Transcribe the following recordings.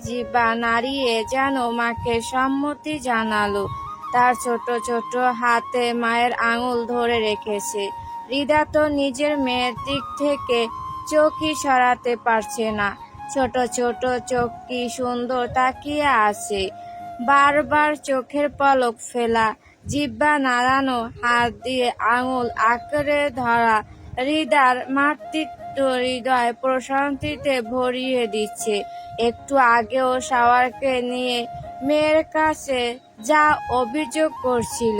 জিহ্বা নাড়িয়ে যেন মাকে সম্মতি জানালো। তার ছোট ছোট হাতে মায়ের আঙুল ধরে রেখেছে। হৃদা তো নিজের মেয়ের দিক থেকে চোখই সরাতে পারছে না। ছোট ছোট চোখ কি সুন্দর তাকিয়ে আছে, বারবার চোখের পলক ফেলা, জিহ্বা নাড়ানো, হাত দিয়ে আঙুল আঁকড়ে ধরা হৃদার মাতৃত্ব হৃদয় প্রশান্তিতে ভরিয়ে দিচ্ছে। একটু আগেও শাওয়ারকে নিয়ে মেয়ের কাছে যা অভিযোগ করছিল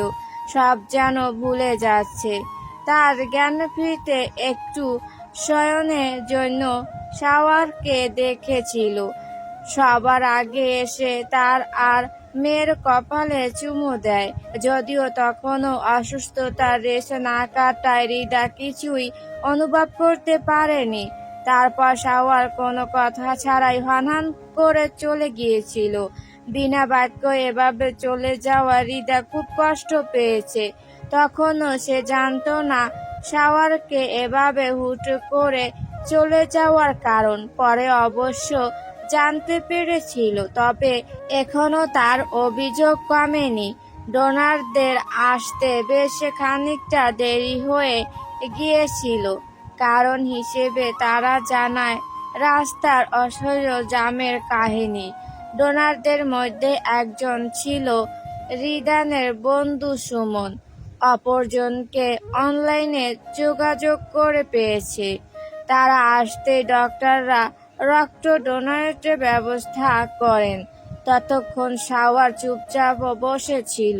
সব যেন ভুলে যাচ্ছে। তার জ্ঞান ফিরতে একটু শয়নের জন্য শাওয়ারকে দেখেছিল। সবার আগে এসে তার আর মেয়ের কপালে চুমু দেয়। যদিও তখনও অসুস্থতার রেশ না কাটায় হৃদা কিছুই অনুভব করতে পারেনি। তারপর শাওয়ার কোনো কথা ছাড়াই হনহন করে চলে গিয়েছিল। বিনা বাক্য এভাবে চলে যাওয়া হৃদা খুব কষ্ট পেয়েছে। তখনও সে জানতো না শাওয়ারকে এভাবে হুট করে চলে যাওয়ার কারণ। পরে অবশ্য জানতে পেরেছিল, তবে এখনো তার অভিযোগ কমেনি। ডোনারদের আসতে বেশ খানিকটা দেরি হয়ে গিয়েছিল। কারণ হিসেবে তারা জানায় রাস্তার অসহ্য জামের কাহিনী। ডোনারদের মধ্যে একজন ছিল রিদানের বন্ধু সুমন। অপরজনকে অনলাইনে যোগাযোগ করে পেয়েছে। তারা আসতে ডক্টররা রক্ত ডোনেটের ব্যবস্থা করেন। ততক্ষণ শাওয়ার চুপচাপ বসেছিল।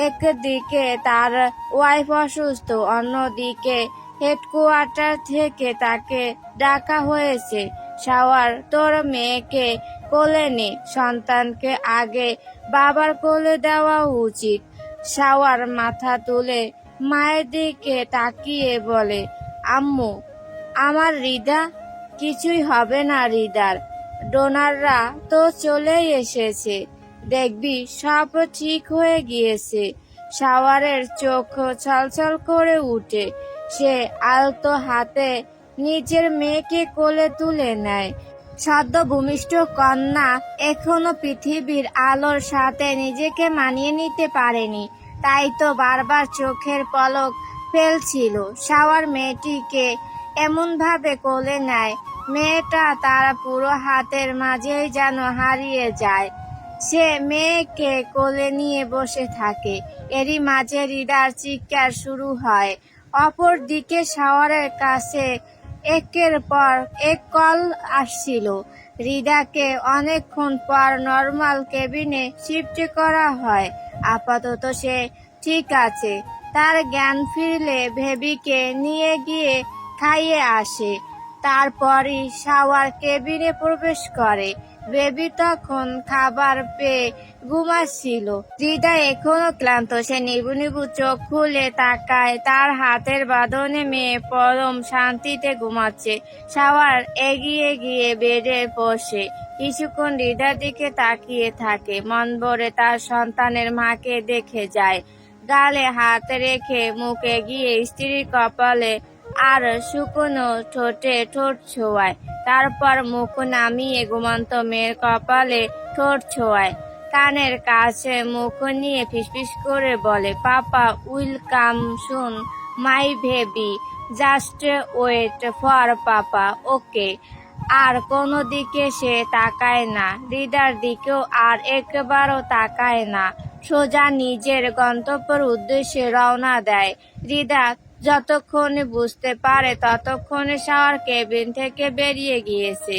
একদিকে তার ওয়াইফ অসুস্থ, অন্যদিকে হেডকোয়ার্টার থেকে তাকে ডাকা হয়েছে, শাওয়ার তোর মেয়েকে কোলে নে, সন্তানকে আগে বাবার কোলে দেওয়া উচিত। শাওয়ার মাথা তুলে মায়ের দিকে তাকিয়ে বলে, আম্মু, আমার হৃদা, কিছুই হবে না হৃদার। ডোনাররা তো চলেই এসেছে, দেখবি সব ঠিক হয়ে গিয়েছে। শাওয়ারের চোখ ছলছল করে উঠে। সে আলতো হাতে নিজের মেয়েকে কোলে তুলে নেয়। সদ্য ভূমিষ্ঠ কন্যা এখনো পৃথিবীর আলোর সাথে নিজেকে মানিয়ে নিতে পারেনি, তাই তো বারবার চোখের পলক ফেলছিল। শাওয়ার মেয়েটিকে এমনভাবে কোলে নেয়, মেয়েটা তার পুরো হাতের মাঝেই যেন হারিয়ে যায়। সে মেয়েকে কোলে নিয়ে বসে থাকে। এরই মাঝে হৃদার চিৎকার শুরু হয়। অপর দিকে শাওয়ারের কাছে একের পর এক কল আসছিল। হৃদাকে অনেকক্ষণ পর নর্মাল কেবিনে শিফট করা হয়। আপাতত সে ঠিক আছে। তার জ্ঞান ফিরলে বেবিকে নিয়ে গিয়ে খাইয়ে আসে। তারপরই শাওয়ার কেবিনে প্রবেশ করে। বেবি তখন খাবার পেয়ে ঘুমাচ্ছিল। হৃদা এখনো ক্লান্ত। সে নিবু নিবু চোখ খুলে তাকায়, তার হাতের বাঁধনে মেয়ে পরম শান্তিতে ঘুমাচ্ছে। শাওয়ার এগিয়ে গিয়ে বেডে বসে কিছুক্ষণ হৃদার দিকে তাকিয়ে থাকে। মন ভরে তার সন্তানের মাকে দেখে যায়। গালে হাত রেখে মুখে গিয়ে স্ত্রীর কপালে আর শুকনো ঠোঁটে ঠোঁট ছোঁয়ায়। তারপর মুখ নামিয়ে ঘুমন্ত মেয়ের কপালে ঠোঁট ছোঁয়ায়। কানের কাছে মুখ নিয়ে ফিসফিস করে বলে, papa will come soon my baby, just wait for papa, okay. আর কোনো দিকে সে তাকায় না, হৃদার দিকেও আর একবারও তাকায় না। সোজা নিজের গন্তব্যের উদ্দেশ্যে রওনা দেয়। হৃদা যতক্ষণে বুঝতে পারে ততক্ষণে শাওয়ার কেবিন থেকে বেরিয়ে গিয়েছে।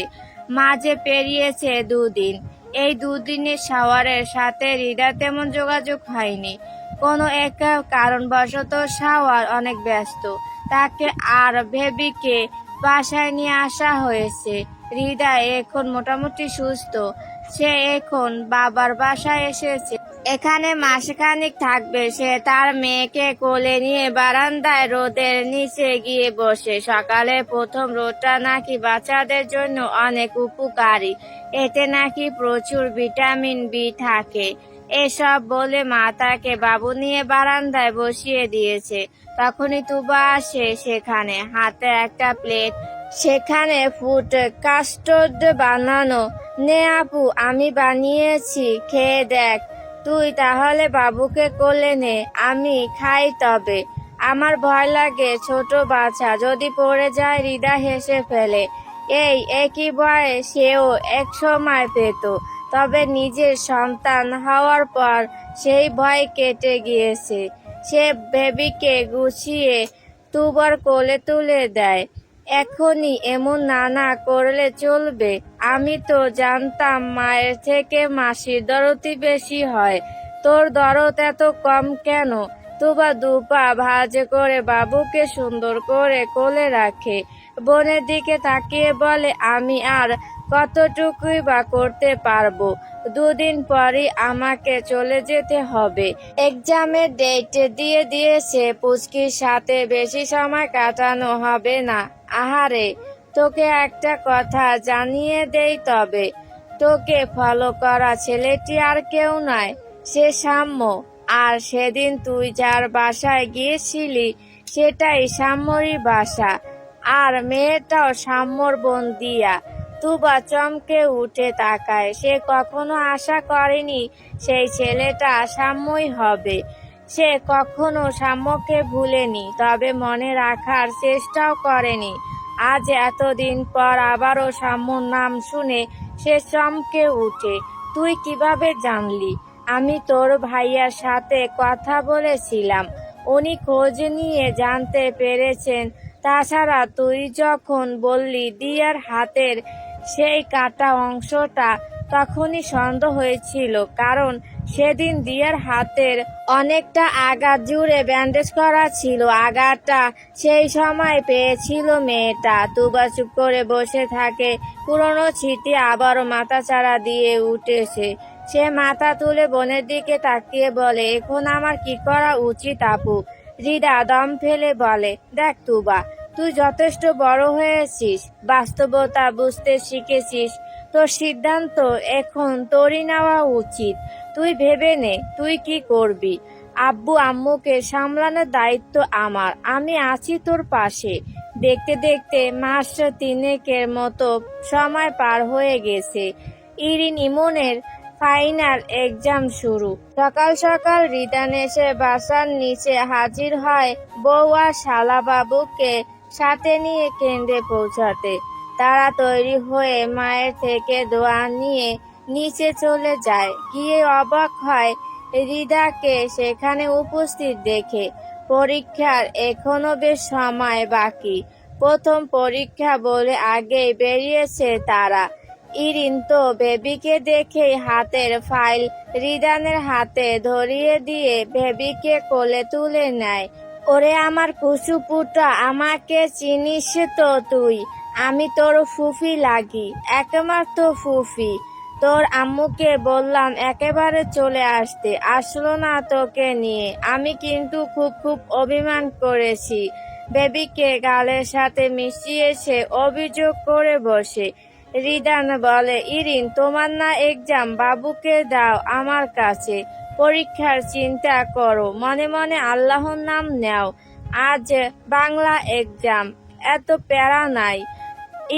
মাঝে পেরিয়েছে 2 দিন। এই 2 দিনে শাওয়ারের সাথে হৃদা তেমন যোগাযোগ হয়নি। কোনো এক কারণবশত শাওয়ার অনেক ব্যস্ত। তাকে আর বেবিকে বাসায় নিয়ে আসা হয়েছে। হৃদা এখন মোটামুটি সুস্থ। সে এখন বাবার বাসায় এসেছে। এখানে মাসখানেক থাকবে। সে তার মেয়েকে কোলে নিয়ে বারান্দায় রোদের নিচে গিয়ে বসে। সকালে প্রথম রোদটা নাকি বাচ্চাদের জন্য অনেক উপকারী, এতে নাকি প্রচুর ভিটামিন বি থাকে। এসব বলে মা তাকে বাবু নিয়ে বারান্দায় বসিয়ে দিয়েছে। তখনই তুবা আসে সেখানে, হাতে একটা প্লেট সেখানে ফুড কাস্টার্ড বানানো। নে আপু, আমি বানিয়েছি, খেয়ে দেখ। তুই তাহলে বাবুকে কোলে নে, আমি খাই তবে। আমার ভয় লাগে ছোট বাচ্চা যদি পড়ে যায়। হৃদা হেসে ফেলে। এই একই ভয় সেও এক সময় পেত, তবে নিজের সন্তান হওয়ার পর সেই ভয় কেটে গিয়েছে। সে বেবিকে গুছিয়ে তুবার কোলে তুলে দেয়। এখনই এমন নানা করলে চলবে? আমি তো জানতাম মায়ের থেকে মাসির দরদই বেশি হয়। তোর দরদ এত কম কেন? তুবা দুপা ভাঁজ করে বাবুকে সুন্দর করে কোলে রাখে। বোনের দিকে তাকিয়ে বলে, আমি আর কতটুকুই বা করতে পারবো? দুদিন পরই আমাকে চলে যেতে হবে। এক্সামের ডেট দিয়ে দিয়েছে। পুচকির সাথে বেশি সময় কাটানো হবে না। আহারে, তোকে একটা কথা জানিয়ে দেই তবে, তোকে ফলো করা ছেলেটি আর কেউ নয়, সে সাম্য। আর সেদিন তুই যার বাসায় গিয়েছিলি সেটাই সাম্যরই বাসা। আর মেয়েটাও সাম্যর বোন দিয়া। তুবা চমকে উঠে তাকায়। সে কখনো আশা করেনি সেই ছেলেটা সাম্যই হবে। সে কখনো সাম্যকে ভুলেনি, তবে মনে রাখার চেষ্টাও করেনি। আজ এতদিন পর আবারও সাম্যর নাম শুনে সে চমকে উঠে। তুই কিভাবে জানলি? আমি তোর ভাইয়ার সাথে কথা বলেছিলাম, উনি খোঁজ নিয়ে জানতে পেরেছেন। তাছাড়া তুই যখন বললি দিয়ার হাতের সেই কাটা অংশটা, তখনই সন্দেহ হয়েছিল, কারণ সেদিন দিয়ার হাতের অনেকটা আঘাত জুড়ে ব্যান্ডেজ করা ছিল। আঘাতটা সেই সময় পেয়েছিল মেয়েটা। তুবা চুপ করে বসে থাকে। পুরনো স্মৃতি আবারও মাথাচাড়া দিয়ে উঠেছে। সে মাথা তুলে বোনের দিকে তাকিয়ে বলে, এখন আমার কি করা উচিত আপু? হৃদা দম ফেলে বলে, দেখ তুবা, তুই যথেষ্ট বড় হয়েছিস, বাস্তবতা বুঝতে শিখেছিস। তোর সিদ্ধান্ত এখন তোরই নেওয়া উচিত। তুই ভেবে নে তুই কি করবি। আব্বু আম্মুকে সামলানোর দায়িত্ব আমার। আমি আছি তোর পাশে। দেখতে দেখতে মাস তিনেকের মতো সময় পার হয়ে গেছে। ইরিন ইমনের ফাইনাল এক্সাম শুরু। সকাল সকাল রিদান এসে বাসার নিচে হাজির হয় বউ আর শালাবাবুকে সাথে নিয়ে কেন্দ্রে পৌঁছাতে। তারা তৈরি হয়ে মায়ের থেকে দোয়া নিয়ে নিচে চলে যায়। গিয়ে অবাক হয় রিদাকে সেখানে উপস্থিত দেখে। পরীক্ষার এখনো বেশ সময় বাকি। প্রথম পরীক্ষা বলে আগেই বেরিয়েছে তারা। ইরিন তো বেবিকে দেখেই হাতের ফাইল রিদানের হাতে ধরিয়ে দিয়ে বেবিকে কোলে তুলে নেয়। ওরে আমার কুসুপুটা, আমাকে চিনিস তো তুই? আমি তোর ফুফি লাগি, একমাত্র ফুফি। তোর আম্মুকে বললাম একেবারে চলে আসতে, আসলো না তোকে নিয়ে। আমি কিন্তু খুব খুব অভিমান করেছি। বেবিকে গালের সাথে মিশিয়ে সে অভিযোগ করে বসে। রিদান বলে, ইরিন তোমার না এক্সাম, বাবুকে দাও আমার কাছে। পরীক্ষার চিন্তা করো, মনে মনে আল্লাহর নাম নেও। আজ বাংলা এক্সাম, এত প্যারা নাই।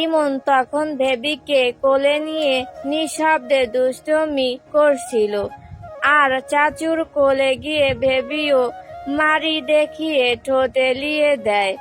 ইমন তখন বেবিকে কোলে নিয়ে নিঃশব্দে দুষ্টুমি করছিল। আর চাচুর কোলে গিয়ে বেবিও মারি দেখিয়ে ঠোঁট এলিয়ে দেয়।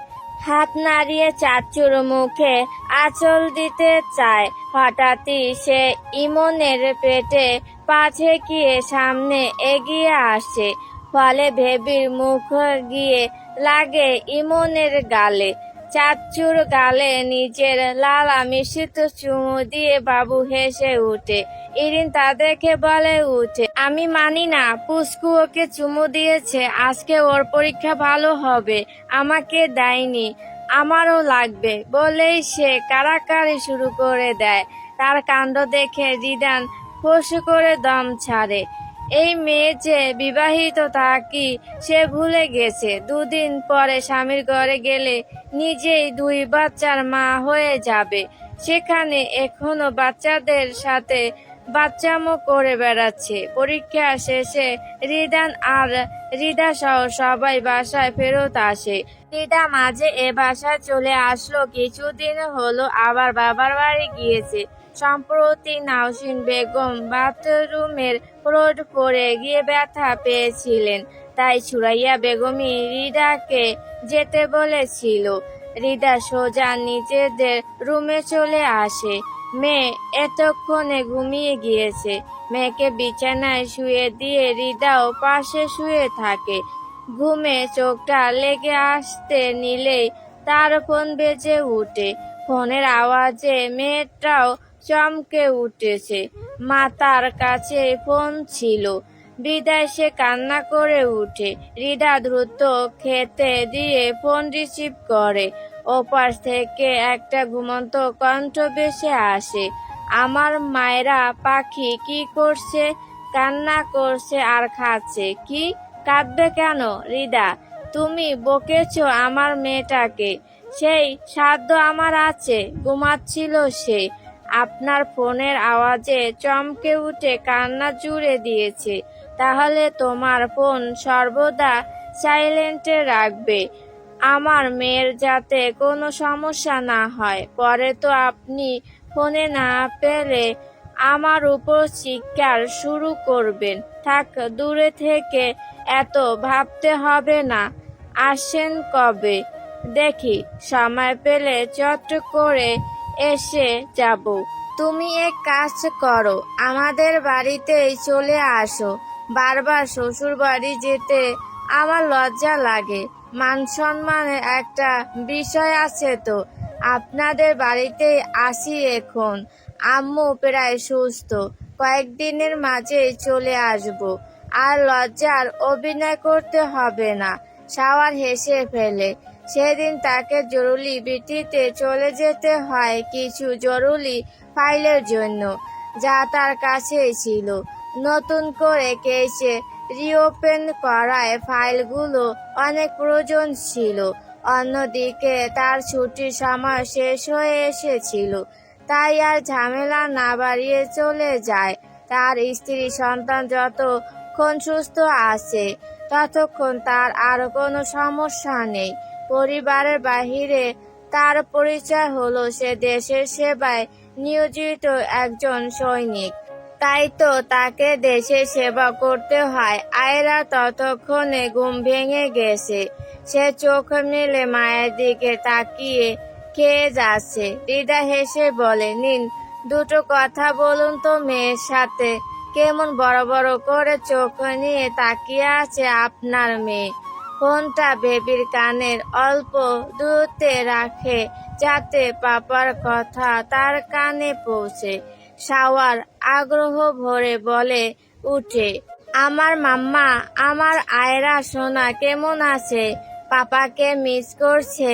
হাত নাড়িয়ে চাচুর মুখে আঁচল দিতে চায়। হঠাৎই সে ইমনের পেটে পা ঠেকিয়ে সামনে এগিয়ে আসে। ফলে বেবির মুখ গিয়ে লাগে ইমনের গালে। চাচুর গালে নিজের লালা মিশ্রিত চুমু দিয়ে বাবু হেসে উঠে। ইরিন তা দেখে বলে উঠে, আমি মানি না, পুস্কু ওকে চুমু দিয়েছে। আজকে ওর পরীক্ষা ভালো হবে, আমাকে দেয়নি, আমারও লাগবে বলেই সে কাড়াকাড়ি শুরু করে দেয়। তার কাণ্ড দেখে রিদান ফোঁস করে দম ছাড়ে। এই মেয়ে যে বিবাহিত তা কি সে ভুলে গেছে? দুদিন পরে স্বামীর ঘরে গেলে নিজেই 2 বাচ্চার মা হয়ে যাবে। সেখানে এখনো বাচ্চাদের সাথে বাচ্চামো করে বেড়াচ্ছে। পরীক্ষা শেষে রিদান আর রিদা সহ সবাই বাসায় ফেরত আসে। রিদা মাঝে এ বাসায় চলে আসলো, কিছুদিন হলো আবার বাবার বাড়ি গিয়েছে। সম্প্রতি নাওশিন বেগম বাথরুমের রোড পড়ে গিয়ে ব্যথা পেয়েছিলেন, তাই সুরাইয়া বেগমই রিদাকে যেতে বলেছিল। রিদা সোজা নিজেদের রুমে চলে আসে। মেয়ে এতক্ষণে ঘুমিয়ে গিয়েছে। মেয়েকে বিছানায় শুয়ে দিয়ে রিদাও পাশে শুয়ে থাকে। ঘুমে চোখটা লেগে আসতে নিলেই তার ফোন বেজে উঠে। ফোনের আওয়াজে মেয়েটাও চমকে উঠেছে। মাথার কাছে ফোন ছিল। বিদায় সে কান্না করে উঠে। রিদা দ্রুত খেতে দিয়ে ফোন রিসিভ করে। ওপাশ থেকে একটা ঘুমন্ত কণ্ঠ ভেসে আসে। আমার মায়েরা পাখি কি করছে? কান্না করছে আর খাচ্ছে। কি কাঁদবে কেন? রিদা, তুমি বকেছো আমার মেয়েটাকে। সেই সাধ্য আমার আছে। ঘুমাচ্ছিল সে। আপনার ফোনের আওয়াজে চমকে উঠে কান্না জুড়ে দিয়েছে। তাহলে তোমার ফোন সর্বদা সাইলেন্টে রাখবে, আমার মেয়ের যাতে কোনো সমস্যা না হয়। পরে তো আপনি ফোনে না পেলে আমার উপর চিৎকার শুরু করবেন। থাক, দূরে থেকে এত ভাবতে হবে না। আসেন কবে? দেখি, সময় পেলে চট করে এসে যাব। তুমি এক কাজ করো, আমাদের বাড়িতেই চলে আসো। বারবার শ্বশুর বাড়ি যেতে আমার লজ্জা লাগে। মান সম্মানের একটা বিষয় আছে তো। আপনাদের বাড়িতেই আসি এখন। আম্মু প্রায় সুস্থ, কয়েকদিনের মাঝেই চলে আসব। আর লজ্জার অভিনয় করতে হবে না। শাওয়ার হেসে ফেলে। সেদিন তাকে জরুরি ভিত্তিতে চলে যেতে হয় কিছু জরুরি ফাইলের জন্য, যা তার কাছেই ছিল। নতুন করে কেসে রিওপেন করায় ফাইলগুলো অনেক প্রয়োজন ছিল। অন্যদিকে তার ছুটির সময় শেষ হয়ে এসেছিল, তাই আর ঝামেলা না বাড়িয়ে চলে যায়। তার স্ত্রী সন্তান যতক্ষণ সুস্থ আছে ততক্ষণ তার আর কোনো সমস্যা নেই। পরিবারের বাহিরে তার পরিচয় হলো সে দেশের সেবায় নিয়োজিত একজন সৈনিক। তাই তো তাকে দেশের সেবা করতে হয়। আয়রা ততক্ষণে ঘুম ভেঙে গেছে। সে চোখ মেলে মায়ের দিকে তাকিয়ে খেয়ে যাচ্ছে। রিদা হেসে বলে, নিন, দুটো কথা বলুন তো মেয়ের সাথে। কেমন বড় বড় করে চোখ নিয়ে তাকিয়ে আছে আপনার মেয়ে। ফোনটা বেবির কানের অল্প দূরত্বে রাখে যাতে পাপার কথা তার কানে পৌঁছে। শাওয়ার আগ্রহ ভরে বলে উঠে, আমার মাম্মা, আমার আয়রা সোনা কেমন আছে? পাপাকে মিস করছে?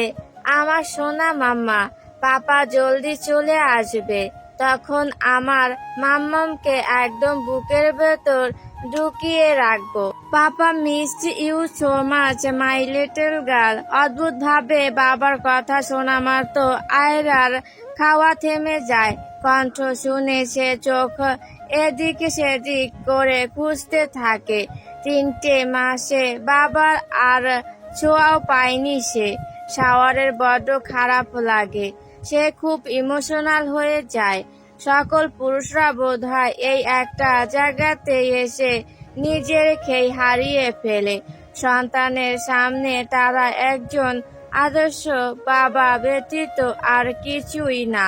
আমার সোনা মাম্মা, পাপা জলদি চলে আসবে। তখন আমার মাম্মামকে একদম বুকের ভেতর ঢুকিয়ে রাখবো। Papa missed you so much my little girl. অদ্ভুত ভাবে বাবার কথা শোনা মাত্র আয়রার খাওয়া থেমে যায়। কণ্ঠ শুনে সে চোখ এদিক সেদিক করে খুঁজতে থাকে। 3টে মাসে বাবার আর ছোঁয়াও পায়নি সে। শাওয়ারের বড্ড খারাপ লাগে। সে খুব ইমোশনাল হয়ে যায়। সকল পুরুষরা বোধহয় এই একটা জায়গাতে এসে নিজের খেই হারিয়ে ফেলে। সন্তানের সামনে তারা একজন আদর্শ বাবা ব্যতীত আর কিছুই না।